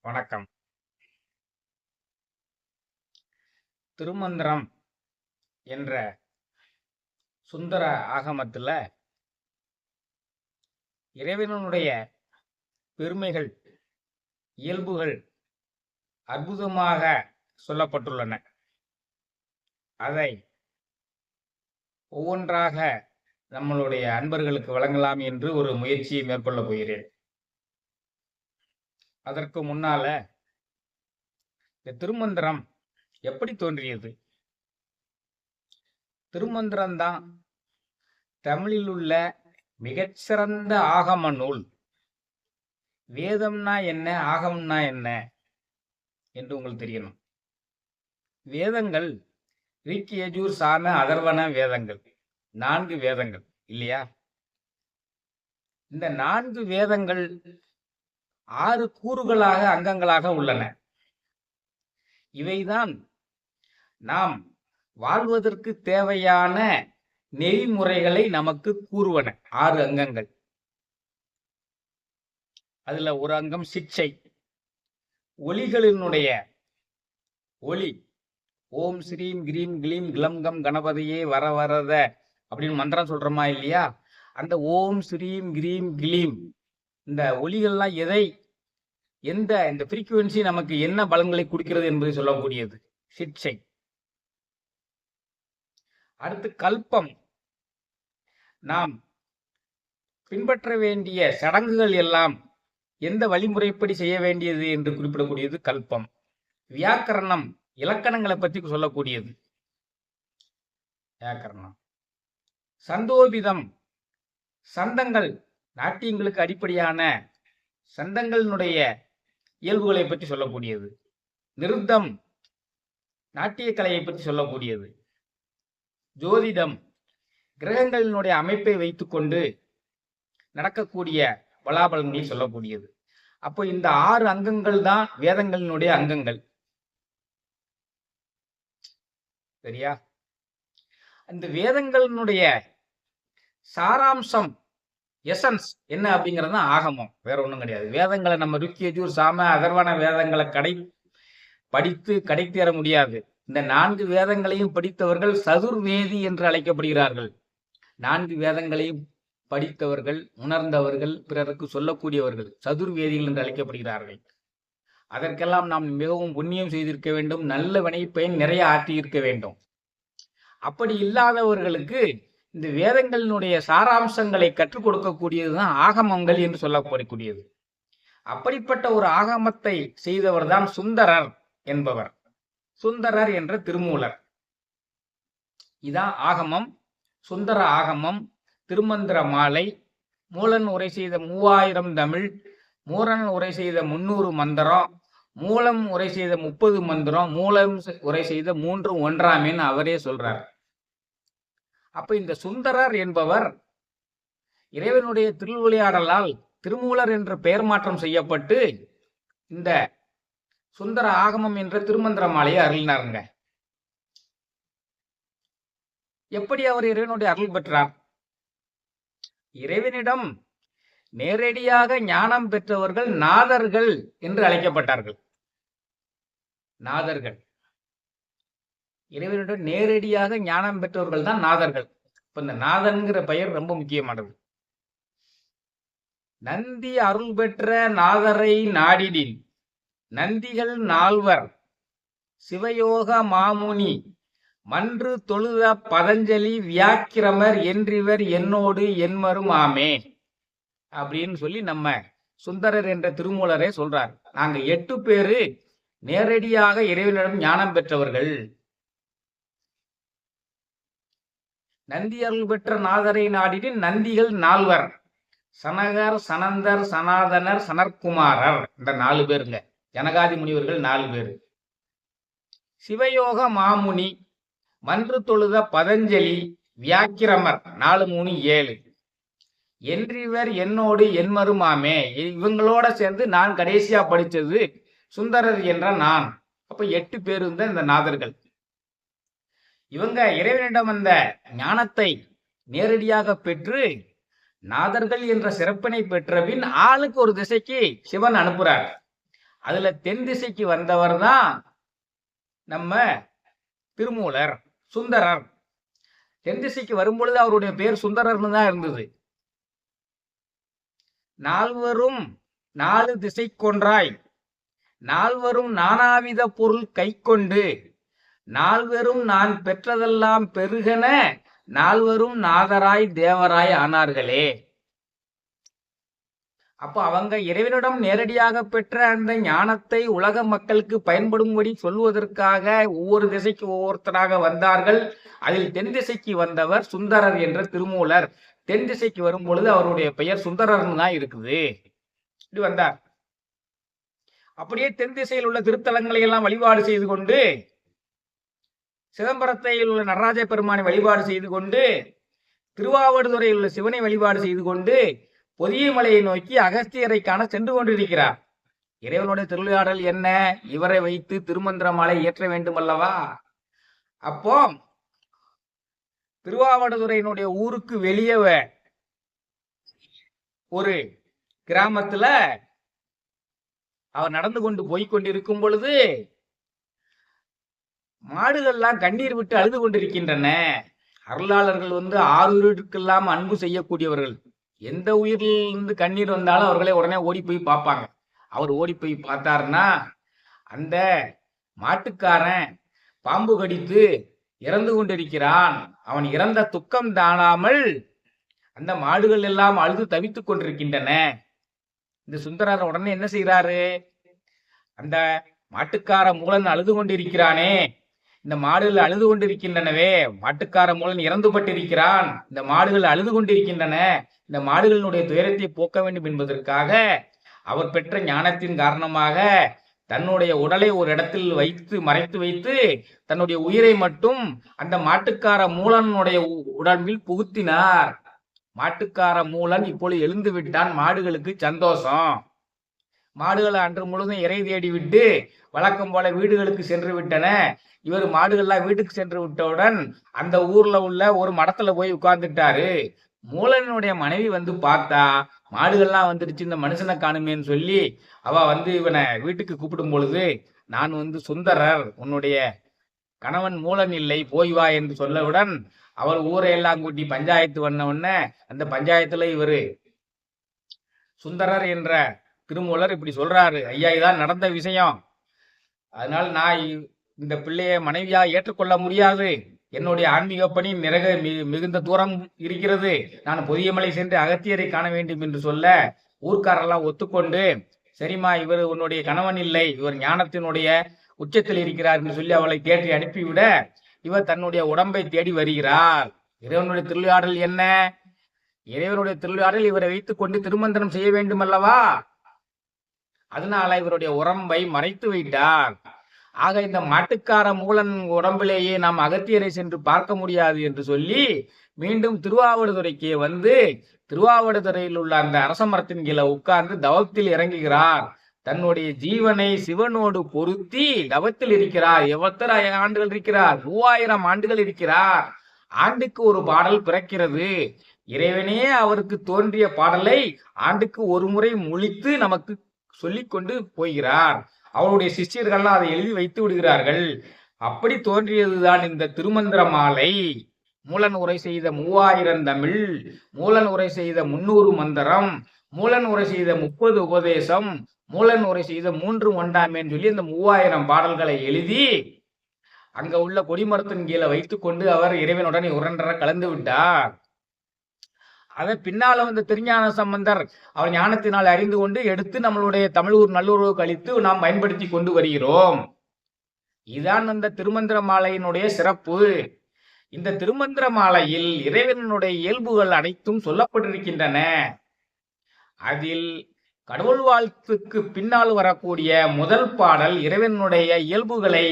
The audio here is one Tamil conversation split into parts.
வணக்கம். திருமந்திரம் என்ற சுந்தர ஆகமத்துல இறைவனுடைய பெருமைகள், இயல்புகள் அற்புதமாக சொல்லப்பட்டுள்ளன. அதை ஒவ்வொன்றாக நம்மளுடைய அன்பர்களுக்கு வழங்கலாம் என்று ஒரு முயற்சியை மேற்கொள்ளப் போகிறேன். அதற்கு முன்னால இந்த திருமந்திரம் எப்படி தோன்றியது? திருமந்திரம்தான் தமிழில் உள்ள மிகச்சிறந்த ஆகம நூல். வேதம்னா என்ன, ஆகமம்னா என்ன என்று உங்களுக்கு தெரியணும். வேதங்கள் ரிக், யஜூர், சாம, அதர்வன வேதங்கள், 4 வேதங்கள் இல்லையா? இந்த 4 வேதங்கள் 6 கூறுகளாக, அங்கங்களாக உள்ளன. இவைதான் நாம் வாழ்வதற்கு தேவையான நெறிமுறைகளை நமக்கு கூறுவன. 6 அங்கங்கள். அதுல ஒரு அங்கம் சிக்ஷை, ஒலிகளினுடைய ஒலி. ஓம் ஸ்ரீம் கிரீம் கிளீம் கிளம் கம் கணபதியே வர வரத அப்படின்னு மந்திரம் சொல்றோமா இல்லையா? அந்த ஓம் ஸ்ரீம் கிரீம் கிளீம் இந்த ஒலிகள்லாம் இந்த ஃப்ரீக்குவன்சி நமக்கு என்ன பலன்களை கொடுக்கிறது என்பதை சொல்லக்கூடியது சிக்ஷை. அடுத்து கல்பம், நாம் பின்பற்ற வேண்டிய சடங்குகள் எல்லாம் எந்த வழிமுறைப்படி செய்ய வேண்டியது என்று குறிப்பிடக்கூடியது கல்பம். வியாக்கரணம், இலக்கணங்களை பற்றி சொல்லக்கூடியது வியாக்கரணம். சந்தோபிதம், சந்தங்கள், நாட்டியங்களுக்கு அடிப்படையான சந்தங்களினுடைய இயல்புகளை பற்றி சொல்லக்கூடியது. நிருத்தம், நாட்டிய கலையை பற்றி சொல்லக்கூடியது. ஜோதிடம், கிரகங்களினுடைய அமைப்பை வைத்துக்கொண்டு நடக்கக்கூடிய பலாபலன்களை சொல்லக்கூடியது. அப்போ இந்த 6 அங்கங்கள் தான் வேதங்களினுடைய அங்கங்கள். சரியா? அந்த வேதங்களினுடைய சாராம்சம், எசன்ஸ் என்ன அப்படிங்கிறது தான் ஆகமம், வேற ஒன்றும் கிடையாது. வேதங்களை நம்ம ரிக், யஜூர், சாம, அதர்வன வேதங்களை படித்து கடை தேர முடியாது. இந்த 4 வேதங்களையும் படித்தவர்கள் சதுர்வேதி என்று அழைக்கப்படுகிறார்கள். 4 வேதங்களையும் படித்தவர்கள், உணர்ந்தவர்கள், பிறருக்கு சொல்லக்கூடியவர்கள் சதுர்வேதிகள் என்று அழைக்கப்படுகிறார்கள். அதற்கெல்லாம் நாம் மிகவும் புண்ணியம் செய்திருக்க வேண்டும், நல்ல வினைப்பயன் நிறைய ஆற்றியிருக்க வேண்டும். அப்படி இல்லாதவர்களுக்கு இந்த வேதங்களினுடைய சாராம்சங்களை கற்றுக் கொடுக்கக்கூடியதுதான் ஆகமங்கள் என்று சொல்லப்படக்கூடியது. அப்படிப்பட்ட ஒரு ஆகமத்தை செய்தவர் தான் சுந்தரர் என்பவர். சுந்தரர் என்ற திருமூலர். இதான் ஆகமம். சுந்தர ஆகமம், திருமந்திர மாலை, மூலன் உரை செய்த 3000 தமிழ், மூரன் உரை செய்த 300 மந்திரம், மூலம் உரை செய்த 30 மந்திரம், மூலம் உரை செய்த 3 ஒன்றாமேன்னு அவரே சொல்றார். அப்ப இந்த சுந்தரர் என்பவர் இறைவனுடைய திருவிளையாடலால் திருமூலர் என்ற பெயர் மாற்றம் செய்யப்பட்டு இந்த சுந்தர ஆகமம் என்ற திருமந்திர மாலையை அருளினாருங்க. எப்படி அவர் இறைவனுடைய அருள் பெற்றார்? இறைவனிடம் நேரடியாக ஞானம் பெற்றவர்கள் நாதர்கள் என்று அழைக்கப்பட்டார்கள். நாதர்கள், இறைவனிடம் நேரடியாக ஞானம் பெற்றவர்கள் தான் நாதர்கள். இப்ப இந்த நாதன்கிற பெயர் ரொம்ப முக்கியமானது. நந்தி அருள் பெற்ற நாதரை நாடிடின் நந்திகள் 4 சிவயோக மாமுனி மன்று தொழுத பதஞ்சலி வியாக்கிரமர் என்றிவர் என்னோடு என்மரும் ஆமே அப்படின்னு சொல்லி நம்ம சுந்தரர் என்ற திருமூலரே சொல்றார். நாங்க 8 பேரு நேரடியாக இறைவனிடம் ஞானம் பெற்றவர்கள். நந்தி அருள் பெற்ற நாதரை நாடிடின் நந்திகள் 4: சனகர், சனந்தர், சனாதனர், சனற்குமாரர். இந்த 4 பேருங்க. ஜனகாதி முனிவர்கள் 4 பேரு. சிவயோக மாமுனி, மன்று தொழுத பதஞ்சலி, வியாக்கிரமர் 4, 3, 7. என்றிவர் என்னோடு என்மருமாமே, இவங்களோட சேர்ந்து நான் கடைசியா படித்தது சுந்தரர் என்ற நான். அப்ப 8 பேரு தான் இந்த நாதர்கள். இவங்க இறைவனிடம் அந்த ஞானத்தை நேரடியாக பெற்று நாதர்கள் என்ற சிறப்பினை பெற்ற பின் ஆளுக்கு ஒரு திசைக்கு சிவன் அனுப்புறார். அதுல தென் திசைக்கு வந்தவர் தான் நம்ம திருமூலர், சுந்தரர். தென் திசைக்கு வரும்பொழுது அவருடைய பேர் சுந்தரர்னு தான் இருந்தது. நால்வரும் நாலு திசை கொன்றாய், நால்வரும் நானாவித பொருள் கை கொண்டு, நால்வரும் நான் பெற்றதெல்லாம் பெருகன, நால்வரும் நாதராய் தேவராய் ஆனார்களே. அப்போ அவங்க இறைவனிடம் நேரடியாக பெற்ற அந்த ஞானத்தை உலக மக்களுக்கு பயன்படும்படி சொல்வதற்காக ஒவ்வொரு திசைக்கு ஒவ்வொருத்தராக வந்தார்கள். அதில் தென் திசைக்கு வந்தவர் சுந்தரர் என்ற திருமூலர். தென் திசைக்கு வரும் பொழுது அவருடைய பெயர் சுந்தரர்னு தான் இருக்குது. இப்படி வந்தார். அப்படியே தென் திசையில் உள்ள திருத்தலங்களை எல்லாம் வழிபாடு செய்து கொண்டு, சிதம்பரத்தில் உள்ள நடராஜ பெருமானை வழிபாடு செய்து கொண்டு, திருவாவடுதுறையில் உள்ள சிவனை வழிபாடு செய்து கொண்டு, பொதிய மலையை நோக்கி அகஸ்தியரை காண சென்று கொண்டிருக்கிறார். இறைவனுடைய திருவிளையாடல் என்ன? இவரை வைத்து திருமந்திர மாலை ஏற்ற வேண்டும் அல்லவா? அப்போ திருவாவடுதுறையினுடைய ஊருக்கு வெளியே ஒரு கிராமத்துல அவர் நடந்து கொண்டு போய்கொண்டிருக்கும் பொழுது மாடுகள்லாம் கண்ணீர் விட்டு அழுது கொண்டிருக்கின்றன. அருளாளர்கள் ஆறுயிருக்கெல்லாம் அன்பு செய்யக்கூடியவர்கள். எந்த உயிரிலிருந்து கண்ணீர் வந்தாலும் அவர்களே உடனே ஓடி போய் பார்ப்பாங்க. அவர் ஓடி போய் பார்த்தாருன்னா, அந்த மாட்டுக்காரன் பாம்பு கடித்து இறந்து கொண்டிருக்கிறான், அவன் இறந்த துக்கம் தானாமல் அந்த மாடுகள் எல்லாம் அழுது தவித்துக் கொண்டிருக்கின்றன. இந்த சுந்தரர் உடனே என்ன செய்யறாரு? அந்த மாட்டுக்கார மூலன் அழுது கொண்டிருக்கிறானே, இந்த மாடுகள் அழுது கொண்டிருக்கின்றனவே, மாட்டுக்கார மூலன் இறந்துபட்டிருக்கிறான், இந்த மாடுகள் அழுது கொண்டிருக்கின்றன, இந்த மாடுகளினுடைய துயரத்தை போக்க வேண்டும் என்பதற்காக அவர் பெற்ற ஞானத்தின் காரணமாக தன்னுடைய உடலை ஒரு இடத்தில் வைத்து மறைத்து வைத்து தன்னுடைய உயிரை மட்டும் அந்த மாட்டுக்கார மூலனுடைய உடம்பில் புகுத்தினார். மாட்டுக்கார மூலன் இப்பொழுது எழுந்து விட்டான். மாடுகளுக்கு சந்தோஷம். மாடுகளை அன்று முழுதும் இறை தேடி விட்டு வழக்கம் போல வீடுகளுக்கு சென்று விட்டன. இவர் மாடுகள்லாம் வீட்டுக்கு சென்று விட்டவுடன் அந்த ஊர்ல உள்ள ஒரு மடத்துல போய் உட்கார்ந்துட்டாரு. மூலனுடைய மனைவி பார்த்தா மாடுகள்லாம் வந்துருச்சு, இந்த மனுஷனை காணுமேன்னு சொல்லி அவ இவனை வீட்டுக்கு கூப்பிடும் பொழுது, நான் சுந்தரர், உன்னுடைய கணவன் மூலன் இல்லை, போய் வா என்று சொல்லவுடன் அவர் ஊரை எல்லாம் கூட்டி பஞ்சாயத்து பண்ண உடனே அந்த பஞ்சாயத்துல இவரு சுந்தரர் என்ற திருமூலர் இப்படி சொல்றாரு, ஐயா இதான் நடந்த விஷயம், அதனால நான் இந்த பிள்ளையை மனைவியா ஏற்றுக்கொள்ள முடியாது, என்னுடைய ஆன்மீக பணி மிகுந்த தூரம் இருக்கிறது, நான் பொதியமலை சென்று அகத்தியரை காண வேண்டும் என்று சொல்ல ஊர்க்காரெல்லாம் ஒத்துக்கொண்டு, சரிம்மா இவர் உன்னுடைய கணவன் இல்லை, இவர் ஞானத்தினுடைய உச்சத்தில் இருக்கிறார் என்று சொல்லி அவளை தேடி அனுப்பிவிட இவர் தன்னுடைய உடம்பை தேடி வருகிறார். இறைவனுடைய திருவிளையாடல் என்ன? இறைவனுடைய திருவிளையாடல் இவரை வைத்துக் கொண்டு திருமந்திரம் செய்ய வேண்டும் அல்லவா? அதனால இவருடைய உடம்பை மறைத்து வைத்தார். ஆக இந்த மாட்டுக்கார மூலன் உடம்பிலேயே நாம் அகத்தியரை சென்று பார்க்க முடியாது என்று சொல்லி மீண்டும் திருவாவடுதுறைக்கு திருவாவடுதுறையில் உள்ள அந்த அரச மரத்தின் கீழே உட்கார்ந்து தவத்தில் இறங்குகிறார். தன்னுடைய ஜீவனை சிவனோடு பொருத்தி தவத்தில் இருக்கிறார். எவ்வளவு ஆண்டுகள் இருக்கிறார்? 3000 ஆண்டுகள் இருக்கிறார். ஆண்டுக்கு ஒரு பாடல் பிறக்கிறது. இறைவனே அவருக்கு தோன்றிய பாடலை ஆண்டுக்கு ஒரு முறை முழித்து நமக்கு சொல்லிக்கொண்டு போகிறார். அவருடைய சிஷ்யர்கள்லாம் அதை எழுதி வைத்து விடுகிறார்கள். அப்படி தோன்றியதுதான் இந்த திருமந்திர மாலை. மூலன் உரை செய்த 3000 தமிழ், மூலன் உரை செய்த 300 மந்திரம், மூலன் உரை செய்த 30 உபதேசம், மூலன் உரை செய்த 3 ஒன்றாமேன்னு சொல்லி இந்த 3000 பாடல்களை எழுதி அங்க உள்ள கொடிமரத்தின் கீழே வைத்துக் கொண்டு அவர் இறைவனுடன் உரண்டர கலந்து விட்டார். அதை பின்னால திருஞான சம்பந்தர் அவர் ஞானத்தினால் அறிந்து கொண்டு எடுத்து நம்மளுடைய தமிழ் நல்லுறவு கழித்து நாம் பயன்படுத்தி கொண்டு வருகிறோம். இதுதான் அந்த திருமந்திர மாலையினுடைய சிறப்பு. இந்த திருமந்திர மாலையில் இறைவனுடைய இயல்புகள் அனைத்தும் சொல்லப்பட்டிருக்கின்றன. அதில் கடவுள் வாழ்த்துக்கு பின்னால் வரக்கூடிய முதல் பாடல் இறைவனுடைய இயல்புகளை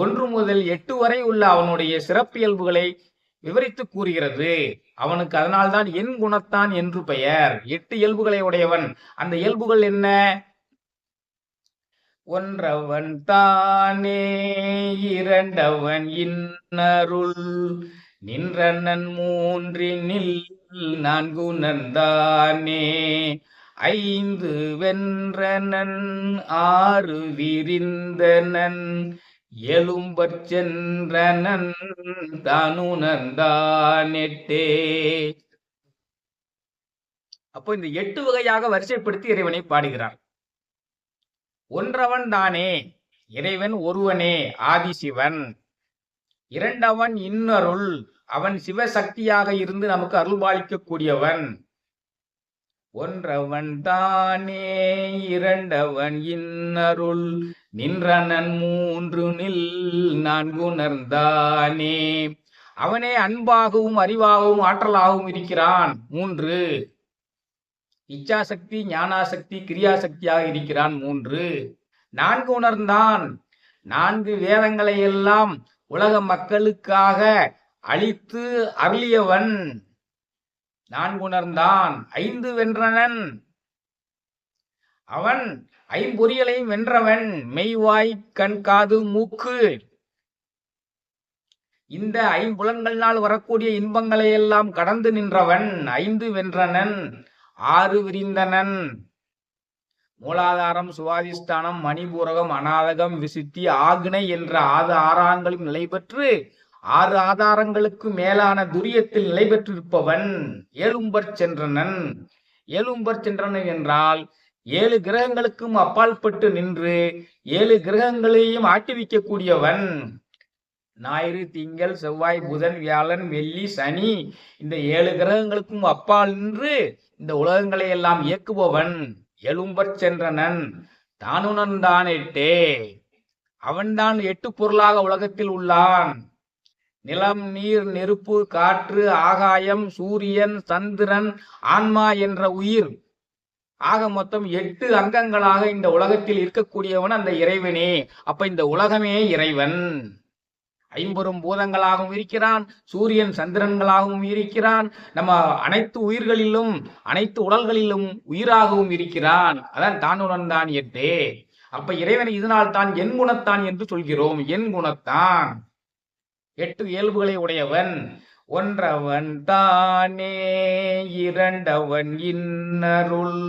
1 முதல் 8 வரை உள்ள அவனுடைய சிறப்பியல்புகளை விவரித்து கூறுகிறது. அவனுக்கு அதனால்தான் என் குணத்தான் என்று பெயர். 8 இயல்புகளை உடையவன். அந்த இயல்புகள் என்ன? ஒன்றவன் தானே, இரண்டவன் இன்னருள், நின்றனன் மூன்றினில் 4 தானே, ஐந்து வென்றனன் ஆறு விரிந்தனன் எழும்பற் சென்றனன் தானுணர்ந்தானெட்டே. அப்போ இந்த 8 வகையாக வரிசைப்படுத்தி இறைவனை பாடுகிறார். ஒன்றவன் தானே, இறைவன் ஒருவனே ஆதிசிவன். இரண்டவன் இன்னருள், அவன் சிவசக்தியாக இருந்து நமக்கு அருள்பாலிக்க கூடியவன். ஒன்றவன் தானே இரண்டவன் இன்னருள் நின்றனன் மூன்று நில் நான்குணர்ந்தானே. அவனே அன்பாகவும் அறிவாகவும் ஆற்றலாகவும் இருக்கிறான். 3 இச்சாசக்தி ஞானாசக்தி கிரியாசக்தியாக இருக்கிறான். 3 4 உணர்ந்தான். 4 வேதங்களை எல்லாம் உலக மக்களுக்காக அளித்து அருளியவன். 4 உணர்ந்தான். 5 வென்றனன், அவன் ஐம்பொறிகளையும் வென்றவன். மெய்வாய் கண் காது மூக்கு, இந்த ஐம்புலன்களினால் வரக்கூடிய இன்பங்களை எல்லாம் கடந்து நின்றவன். 5 வென்றனன். 6 விரிந்தனன். மூலாதாரம் சுவாதிஷ்டானம் மணிபூரகம் அநாதகம் விசுத்தி ஆக்னை என்ற 6 ஆறாங்களும் நிலை பெற்று 6 ஆதாரங்களுக்கு மேலான துரியத்தில் நிலை பெற்றிருப்பவன். ஏழும்பற் சென்றனன். ஏழும்பற் சென்றனன் என்றால் 7 கிரகங்களுக்கும் அப்பாற்பட்டு நின்று 7 கிரகங்களையும் ஆட்டுவிக்க கூடியவன். ஞாயிறு திங்கள் செவ்வாய் புதன் வியாழன் வெள்ளி சனி இந்த 7 கிரகங்களுக்கும் அப்பால் நின்று இந்த உலகங்களை எல்லாம் இயக்குபவன். எழும்பற் சென்றனன் தானுணர்ந்தானெட்டே. அவன்தான் 8 பொருளாக உலகத்தில் உள்ளான். நிலம் நீர் நெருப்பு காற்று ஆகாயம் சூரியன் சந்திரன் ஆன்மா என்ற உயிர் ஆக மொத்தம் 8 அங்கங்களாக இந்த உலகத்தில் இருக்கக்கூடியவன் அந்த இறைவனே. அப்ப இந்த உலகமே இறைவன். 50 பூதங்களாகவும் இருக்கிறான். சூரியன் சந்திரன்களாகவும் இருக்கிறான். நம்ம அனைத்து உயிர்களிலும் அனைத்து உடல்களிலும் உயிராகவும் இருக்கிறான். அதான் தானுணர்ந்தான் எட்டே. அப்ப இறைவனை இதனால் தான் என் குணத்தான் என்று சொல்கிறோம். என் குணத்தான் 8 இயல்புகளை உடையவன். ஒன்றவன் தானே இரண்டவன் இன்னருள்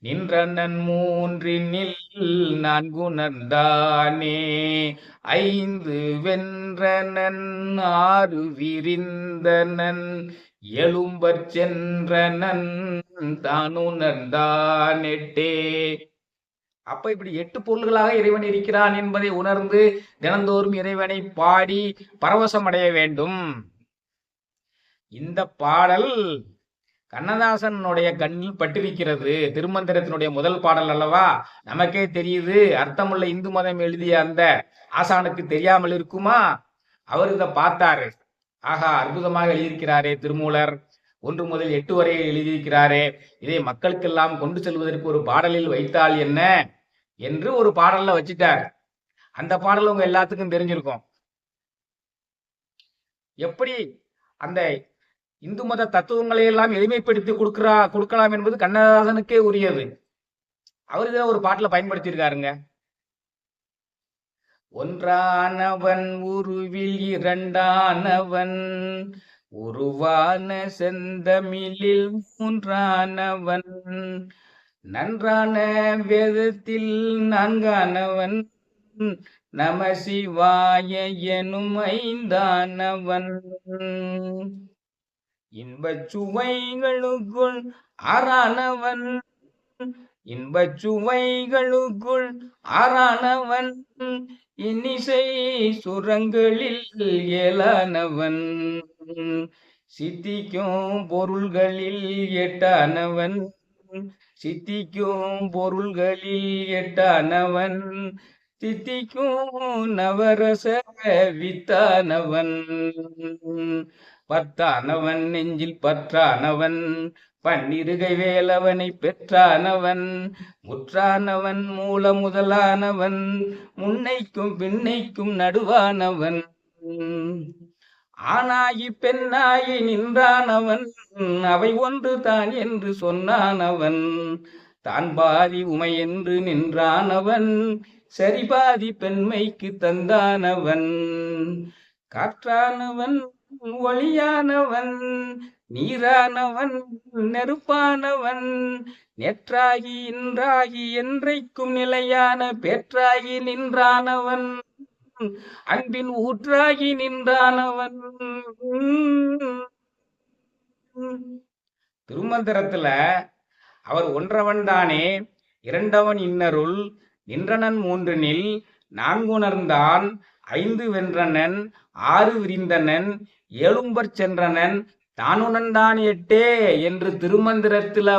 நின்றனன் மூன்றினில் நான்குணர்ந்தானே. 5 வென்றனன் 6 விரிந்தனன் எழும்பற் சென்றனன் தானுணர்ந்தானெட்டே. அப்ப இப்படி 8 பொருள்களாக இறைவன் இருக்கிறான் என்பதை உணர்ந்து தினந்தோறும் இறைவனை பாடி பரவசம் அடைய வேண்டும். இந்த பாடல் கண்ணதாசனுடைய கண்ணில் பட்டிருக்கிறது. திருமந்திரத்தினுடைய முதல் பாடல் அல்லவா? நமக்கே தெரியுது. அர்த்தமுள்ள இந்து மதம் எழுதிய அந்த ஆசானுக்கு தெரியாமல் இருக்குமா? அவர் இதை பார்த்தாரு. ஆகா, அற்புதமாக எழுதியிருக்கிறாரே திருமூலர். 1 முதல் 8 வரை எழுதியிருக்கிறாரே, இதை மக்களுக்கெல்லாம் கொண்டு செல்வதற்கு ஒரு பாடலில் வைத்தால் என்ன என்று ஒரு பாடல்ல வச்சுட்டார். அந்த பாடல் உங்க எல்லாத்துக்கும் தெரிஞ்சிருக்கும். எப்படி அந்த இந்து மத தத்துவங்களை எல்லாம் எளிமைப்படுத்தி கொடுக்கலாம் என்பது கண்ணதாசனுக்கே உரியது. அவர் இதை ஒரு பாட்டுல பயன்படுத்தியிருக்காருங்க. ஒன்றானவன் உருவில் இரண்டானவன் உருவான செந்தமிழில் மூன்றானவன் நன்றான வேதத்தில் நான்கானவன் நம சிவாய எனும் 5ஆனவன் இன்பச் சுவைகளுக்குள் 6ஆனவன் இன்பச் சுவைகளுக்குள் 6ஆனவன் இன்னிசை சுரங்களில் 7ஆனவன் சித்திக்கும் பொருள்களில் 8ஆனவன் சித்திக்கும் பொருள்களில் 8ஆனவன் தித்திக்கும் நவரச வித்தானவன் 10ஆனவன் நெஞ்சில் பற்றானவன் 12 வேலவனை பெற்றானவன் முற்றானவன் மூல முதலானவன் முன்னைக்கும் பின்னைக்கும் நடுவானவன் ஆனாகி பெண்ணாகி நின்றானவன் அவை ஒன்று தான் என்று சொன்னானவன் தான் பாதி உமை என்று நின்றானவன் சரிபாதி பெண்மைக்கு தந்தானவன் காற்றானவன் ஒளியானவன் நீரானவன் நெருப்பானவன் நேற்றாகி இன்றாகி என்றைக்கும் நிலையான பேற்றாகி நின்றானவன் அன்பின் ஊற்றாகி நின்றானவன். திருமந்திரத்துல அவர் ஒன்றவன் தானே, இரண்டவன் இன்னருள், நின்றனன் மூன்றினில், நான்குணர்ந்தான், ஐந்து வென்றனன், ஆறு விரிந்தனன், ஏழும்பற் சென்றனன், தானுணர்ந்தான் எட்டே என்று திருமந்திரத்துல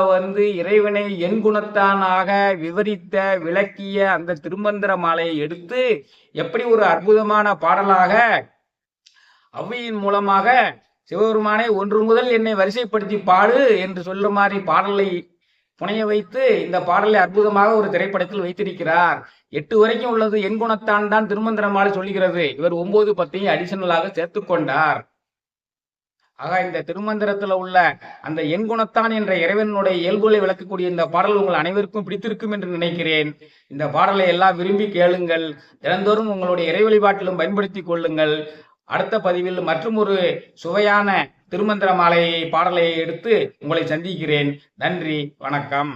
இறைவனை என் குணத்தானாக விவரித்த விளக்கிய அந்த திருமந்திர மாலையை எடுத்து எப்படி ஒரு அற்புதமான பாடலாக ஔவையின் மூலமாக சிவபெருமானை ஒன்று முதல் என்னை வரிசைப்படுத்தி பாடு என்று சொல்ற மாதிரி பாடலை புனைய வைத்து இந்த பாடலை அற்புதமாக ஒரு திரைப்படத்தில் வைத்திருக்கிறார். 8 வரைக்கும் உள்ளது என் குணத்தான் தான் திருமந்திர மாலை சொல்லுகிறது. இவர் 9, 10 அடிஷனலாக சேர்த்து கொண்டார். ஆக இந்த திருமந்திரத்துல உள்ள அந்த என் குணத்தான் என்ற இறைவனுடைய இயல்புகளை விளக்கக்கூடிய இந்த பாடல் உங்கள் அனைவருக்கும் பிடித்திருக்கும் என்று நினைக்கிறேன். இந்த பாடலை எல்லாம் விரும்பி கேளுங்கள். தினந்தோறும் உங்களுடைய இறை வழிபாட்டிலும் பயன்படுத்தி கொள்ளுங்கள். அடுத்த பதிவில் மற்றும் ஒரு சுவையான திருமந்திர மாலை பாடலை எடுத்து உங்களை சந்திக்கிறேன். நன்றி, வணக்கம்.